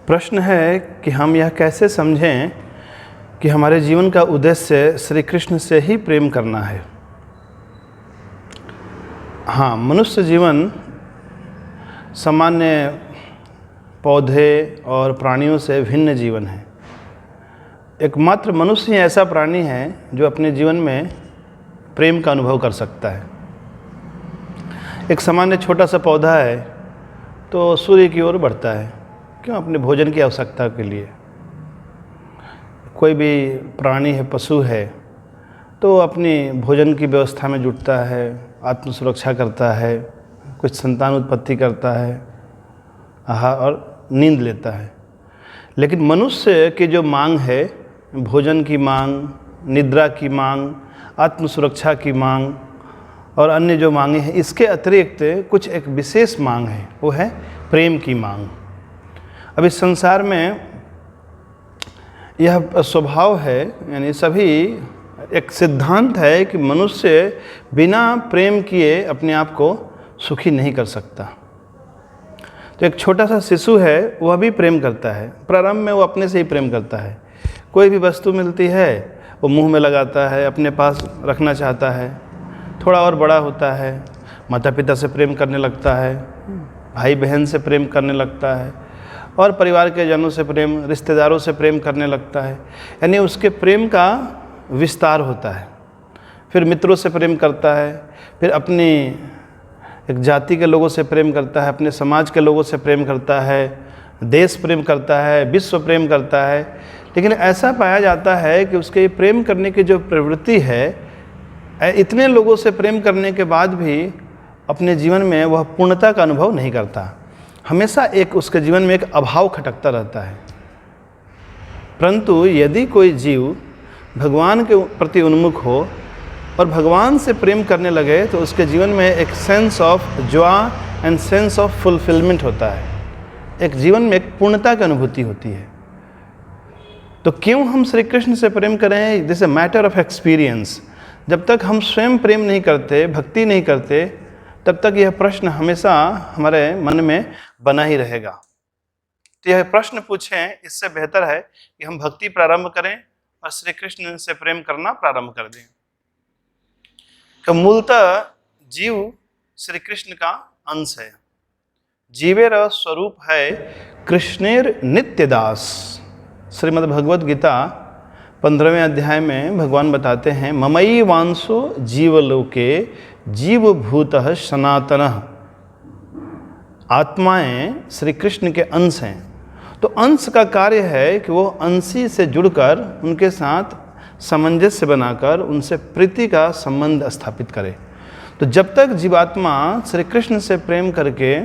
प्रश्न है कि हम यह कैसे समझें कि हमारे जीवन का उद्देश्य श्री कृष्ण से ही प्रेम करना है। हाँ, मनुष्य जीवन सामान्य पौधे और प्राणियों से भिन्न जीवन है। एकमात्र मनुष्य ही ऐसा प्राणी है जो अपने जीवन में प्रेम का अनुभव कर सकता है। एक सामान्य छोटा सा पौधा है तो सूर्य की ओर बढ़ता है, क्यों? अपने भोजन की आवश्यकता के लिए। कोई भी प्राणी है, पशु है, तो अपनी भोजन की व्यवस्था में जुटता है, आत्म सुरक्षा करता है, कुछ संतान उत्पत्ति करता है, आहार और नींद लेता है। लेकिन मनुष्य की जो मांग है, भोजन की मांग, निद्रा की मांग, आत्म सुरक्षा की मांग और अन्य जो मांगे हैं, इसके अतिरिक्त कुछ एक विशेष मांग है, वो है प्रेम की मांग। अब इस संसार में यह स्वभाव है, यानी सभी एक सिद्धांत है कि मनुष्य बिना प्रेम किए अपने आप को सुखी नहीं कर सकता। तो एक छोटा सा शिशु है, वह भी प्रेम करता है। प्रारंभ में वो अपने से ही प्रेम करता है। कोई भी वस्तु मिलती है वो मुंह में लगाता है, अपने पास रखना चाहता है। थोड़ा और बड़ा होता है, माता पिता से प्रेम करने लगता है, भाई बहन से प्रेम करने लगता है और परिवार के जनों से प्रेम, रिश्तेदारों से प्रेम करने लगता है। यानी उसके प्रेम का विस्तार होता है। फिर मित्रों से प्रेम करता है, फिर अपनी एक जाति के लोगों से प्रेम करता है, अपने समाज के लोगों से प्रेम करता है, देश प्रेम करता है, विश्व प्रेम करता है। लेकिन ऐसा पाया जाता है कि उसके प्रेम करने की जो प्रवृत्ति है, इतने लोगों से प्रेम करने के बाद भी अपने जीवन में वह पूर्णता का अनुभव नहीं करता। हमेशा एक उसके जीवन में एक अभाव खटकता रहता है। परंतु यदि कोई जीव भगवान के प्रति उन्मुख हो और भगवान से प्रेम करने लगे तो उसके जीवन में एक sense of Joy and sense of fulfilment होता है। एक जीवन में एक पूर्णता की अनुभूति होती है। तो क्यों हम श्री कृष्ण से प्रेम करें? This a matter of experience. जब तक हम स्वयं प्रेम नहीं करते, भक्ति नहीं करते, तब तक यह प्रश्न हमेशा हमारे मन में बना ही रहेगा। तो यह प्रश्न पूछें, इससे बेहतर है कि हम भक्ति प्रारंभ करें और श्री कृष्ण से प्रेम करना प्रारंभ कर दें। तो मूलतः जीव श्री कृष्ण का अंश है। जीवेर स्वरूप है कृष्णेर नित्यदास। श्रीमद् भगवद गीता 15वें अध्याय में भगवान बताते हैं, ममई वांसो जीवलोके जीवभूतः सनातनः। आत्माएं श्री कृष्ण के अंश हैं। तो अंश का कार्य है कि वो अंशी से जुड़कर उनके साथ सामंजस्य बनाकर उनसे प्रीति का संबंध स्थापित करे। तो जब तक जीवात्मा श्री कृष्ण से प्रेम करके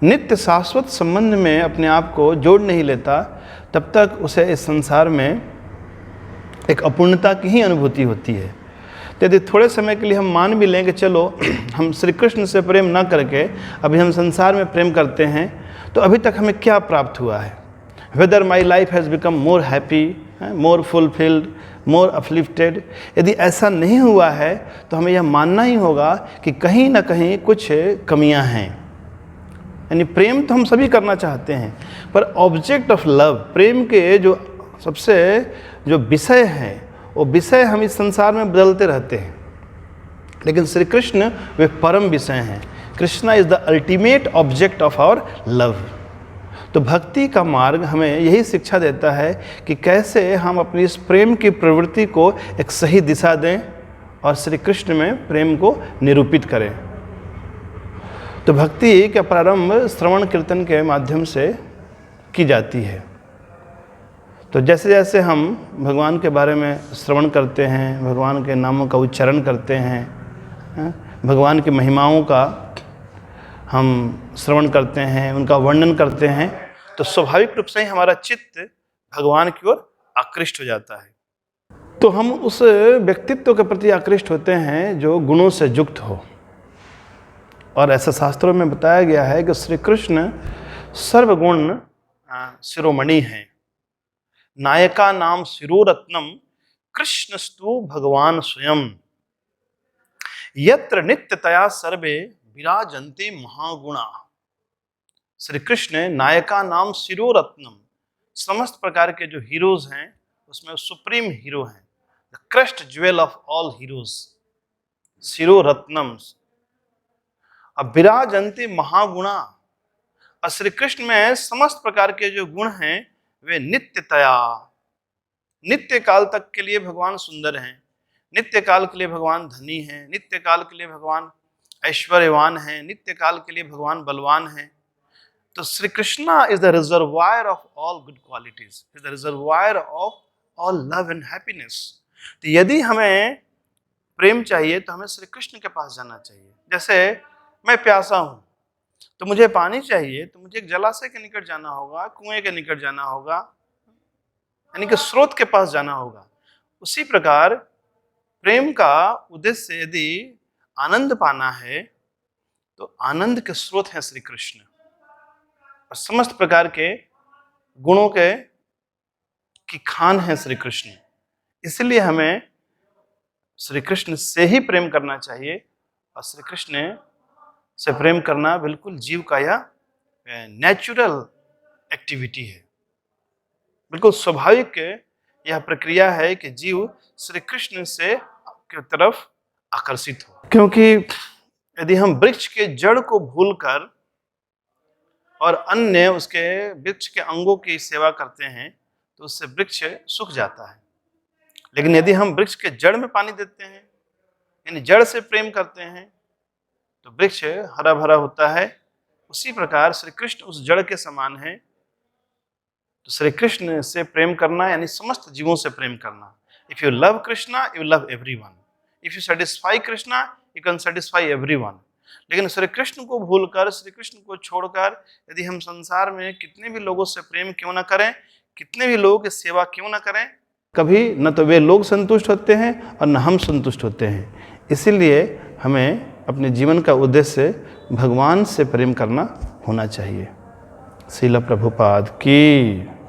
नित्य शाश्वत संबंध में अपने आप को जोड़ नहीं लेता, तब तक उसे इस संसार में एक अपूर्णता की ही अनुभूति होती है। तो यदि थोड़े समय के लिए हम मान भी लें कि चलो हम श्री कृष्ण से प्रेम ना करके अभी हम संसार में प्रेम करते हैं, तो अभी तक हमें क्या प्राप्त हुआ है? Whether my life has become more happy, more fulfilled, more uplifted. यदि ऐसा नहीं हुआ है तो हमें यह मानना ही होगा कि कहीं ना कहीं कुछ कमियां हैं। यानी प्रेम तो हम सभी करना चाहते हैं, पर ऑब्जेक्ट ऑफ लव, प्रेम के जो सबसे जो विषय हैं, वो विषय हम इस संसार में बदलते रहते हैं। लेकिन श्री कृष्ण वे परम विषय हैं। Krishna is the ultimate object of our love. तो भक्ति का मार्ग हमें यही शिक्षा देता है कि कैसे हम अपनी इस प्रेम की प्रवृत्ति को एक सही दिशा दें और श्री कृष्ण में प्रेम को निरूपित करें। तो भक्ति का प्रारंभ श्रवण कीर्तन के माध्यम से की जाती है। तो जैसे जैसे हम भगवान के बारे में श्रवण करते हैं, भगवान के नामों का उच्चारण करते हैं, भगवान की महिमाओं का हम श्रवण करते हैं, उनका वर्णन करते हैं, तो स्वाभाविक रूप से ही हमारा चित्त भगवान की ओर आकृष्ट हो जाता है। तो हम उस व्यक्तित्व के प्रति आकृष्ट होते हैं जो गुणों से युक्त हो। और ऐसा शास्त्रों में बताया गया है कि श्री कृष्ण सर्वगुण शिरोमणि हैं। नायका नाम शिरोरत्नम कृष्णस्तु भगवान स्वयं। यत्र नित्यतया सर्वे विराजन्ते महागुणा। श्री कृष्ण नायका नाम शिरोरत्नम, समस्त प्रकार के जो हीरोज हैं उसमें सुप्रीम हीरो हैं, the crest jewel of all heroes, शिरोरत्नम। अब विराजन्ते महागुणा, और श्री कृष्ण में समस्त प्रकार के जो गुण हैं वे नित्यतया, नित्य काल तक के लिए भगवान सुंदर हैं, नित्य काल के लिए भगवान धनी हैं, नित्य काल के लिए भगवान ऐश्वर्यवान हैं, नित्य काल के लिए भगवान बलवान हैं। तो Shri Krishna is the reservoir of all good qualities, is the reservoir of all love and happiness. तो यदि हमें प्रेम चाहिए तो हमें श्री कृष्ण के पास जाना चाहिए। जैसे मैं प्यासा हूं तो मुझे पानी चाहिए, तो मुझे एक जलाशय के निकट जाना होगा, कुएं के निकट जाना होगा, यानी कि स्रोत के पास जाना होगा। उसी प्रकार प्रेम का उद्देश्य यदि आनंद पाना है तो आनंद के स्रोत हैं श्री कृष्ण, और समस्त प्रकार के गुणों के की खान है श्री कृष्ण। इसलिए हमें श्री कृष्ण से ही प्रेम करना चाहिए, और श्री कृष्ण से प्रेम करना बिल्कुल जीव का यह नेचुरल एक्टिविटी है, बिल्कुल स्वाभाविक यह प्रक्रिया है कि जीव श्री कृष्ण से की तरफ आकर्षित हो। क्योंकि यदि हम वृक्ष के जड़ को भूलकर और अन्य उसके वृक्ष के अंगों की सेवा करते हैं तो उससे वृक्ष सूख जाता है। लेकिन यदि हम वृक्ष के जड़ में पानी देते हैं, यानी जड़ से प्रेम करते हैं, तो वृक्ष हरा भरा होता है। उसी प्रकार श्री कृष्ण उस जड़ के समान है। तो श्री कृष्ण से प्रेम करना यानी समस्त जीवों से प्रेम करना। If you love Krishna you love everyone, if you satisfy Krishna you can satisfy everyone. लेकिन श्री कृष्ण को भूलकर, श्री कृष्ण को छोड़कर यदि हम संसार में कितने भी लोगों से प्रेम क्यों ना करें, कितने भी लोगों की सेवा क्यों ना करें, कभी न तो वे लोग संतुष्ट होते हैं और न हम संतुष्ट होते हैं। इसीलिए हमें अपने जीवन का उद्देश्य भगवान से प्रेम करना होना चाहिए। श्रील प्रभुपाद की।